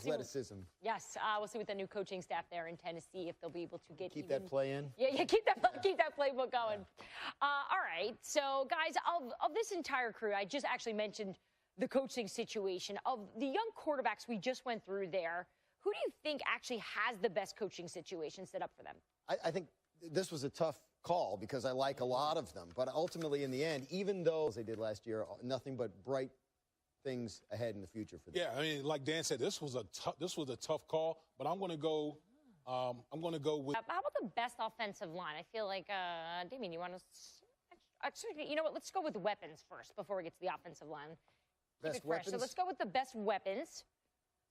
athleticism. Yes, we'll see with the new coaching staff there in Tennessee if they'll be able to Keep that play in. Yeah, keep that playbook going. All right, so guys, of this entire crew, I just actually mentioned the coaching situation of the young quarterbacks we just went through there. Who do you think actually has the best coaching situation set up for them? I think this was a tough call because I like a lot of them, but ultimately in the end, even though as they did last year, nothing but bright things ahead in the future for them. Yeah, I mean, like Dan said, this was a tough call, but I'm going to go. I'm going to go with. How about the best offensive line? I feel like Damien, you want to actually, you know what? Let's go with weapons first before we get to the offensive line. Best weapons. So let's go with the best weapons.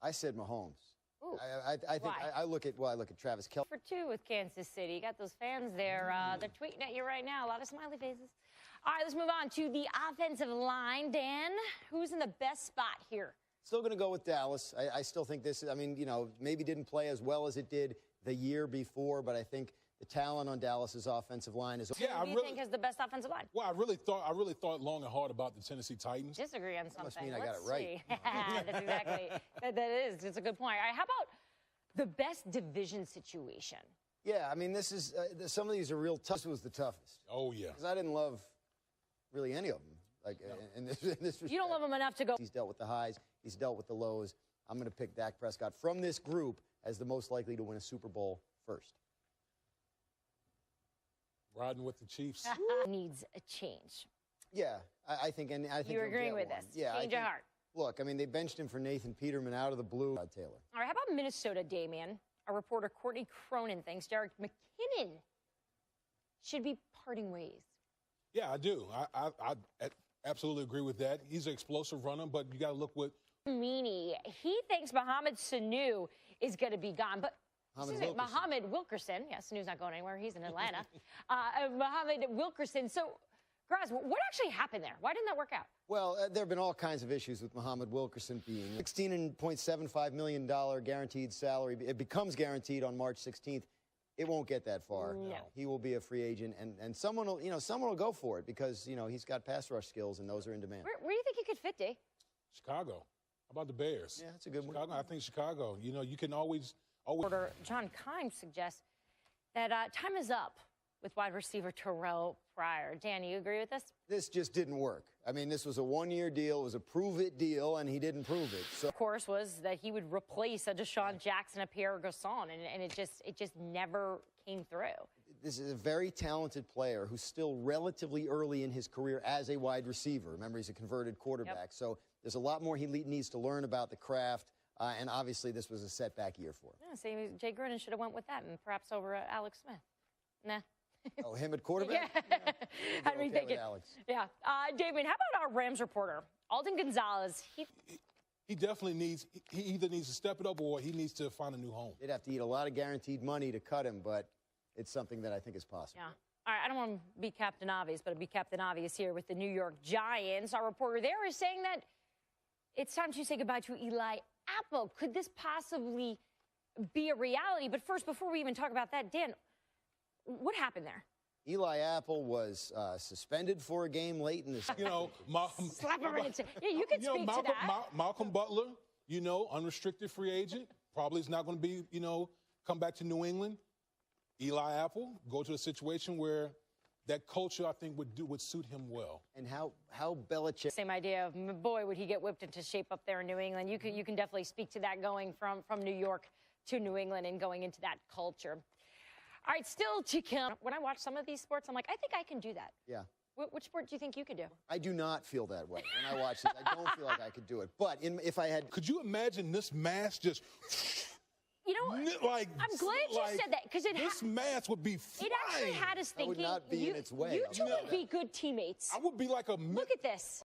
I said Mahomes. Ooh, I think I look at Travis Kelce. For 2 with Kansas City. You got those fans there. They're tweeting at you right now. A lot of smiley faces. All right, let's move on to the offensive line. Dan, who's in the best spot here? Still going to go with Dallas. I still think this is, I mean, you know, maybe didn't play as well as it did the year before, but I think the talent on Dallas's offensive line is. Yeah, who do you think has the best offensive line? Well, I really thought long and hard about the Tennessee Titans. Disagree on something. That must mean I got it right. That's exactly. that is. It's a good point. All right, how about the best division situation? Yeah, I mean, this is some of these are real tough. This was the toughest. Oh yeah. Because I didn't love really any of them. Like in this respect. You don't love him enough to go. He's dealt with the highs. He's dealt with the lows. I'm going to pick Dak Prescott from this group as the most likely to win a Super Bowl first. Riding with the Chiefs. Needs a change. Yeah, I think, and I think you're agreeing with this. Yeah, change of heart. Look, I mean, they benched him for Nathan Peterman out of the blue. Taylor. All right, how about Minnesota, Damien? Our reporter Courtney Cronin thinks Jerick McKinnon should be parting ways. Yeah, I do. I absolutely agree with that. He's an explosive runner, but you got to look what. Meany. He thinks Mohamed Sanu is going to be gone, but. Mohamed Wilkerson. Yeah, Sanu's not going anywhere. He's in Atlanta. Mohamed Wilkerson. So, guys, what actually happened there? Why didn't that work out? Well, there have been all kinds of issues with Mohamed Wilkerson being $16.75 million guaranteed salary. It becomes guaranteed on March 16th. It won't get that far. No. He will be a free agent, and someone will go for it because he's got pass rush skills, and those are in demand. Where do you think he could fit, Dave? Chicago. How about the Bears? Yeah, that's a good one. Chicago. I think Chicago. You know, you can always. Reporter John Kimes suggests that time is up with wide receiver Terrell Pryor. Dan, you agree with this? This just didn't work. I mean, this was a one-year deal. It was a prove-it deal, and he didn't prove it. So, of course, was that he would replace a Deshaun Jackson, a Pierre Garçon, and it just never came through. This is a very talented player who's still relatively early in his career as a wide receiver. Remember, he's a converted quarterback. Yep. So there's a lot more he needs to learn about the craft. And obviously, this was a setback year for him. Yeah, see, Jay Gruden should have went with that and perhaps over Alex Smith. Nah. Oh, him at quarterback? Yeah. How do we think it? Alex. Yeah. Damien, how about our Rams reporter, Alden Gonzalez? He definitely needs, he either needs to step it up or he needs to find a new home. They'd have to eat a lot of guaranteed money to cut him, but it's something that I think is possible. Yeah. All right, I don't want to be Captain Obvious, but I'll be Captain Obvious here with the New York Giants. Our reporter there is saying that it's time to say goodbye to Eli Apple. Could this possibly be a reality? But first, before we even talk about that, Dan, what happened there? Eli Apple was suspended for a game late in the season. You know, slap him right into. Yeah, you can speak to that. Malcolm Butler, unrestricted free agent, probably is not going to be, come back to New England. Eli Apple, go to a situation where that culture, I think, would suit him well. And how Belichick. Same idea of, boy, would he get whipped into shape up there in New England. You can definitely speak to that going from New York to New England and going into that culture. All right, still to come. When I watch some of these sports, I'm like, I think I can do that. Yeah. Which sport do you think you could do? I do not feel that way when I watch this. I don't feel like I could do it. But if I had. Could you imagine this mask just. I'm glad you said that because this mask would be flying. It actually had us thinking. That would not be in its way. You two would be good teammates. I would be like a. Look at this.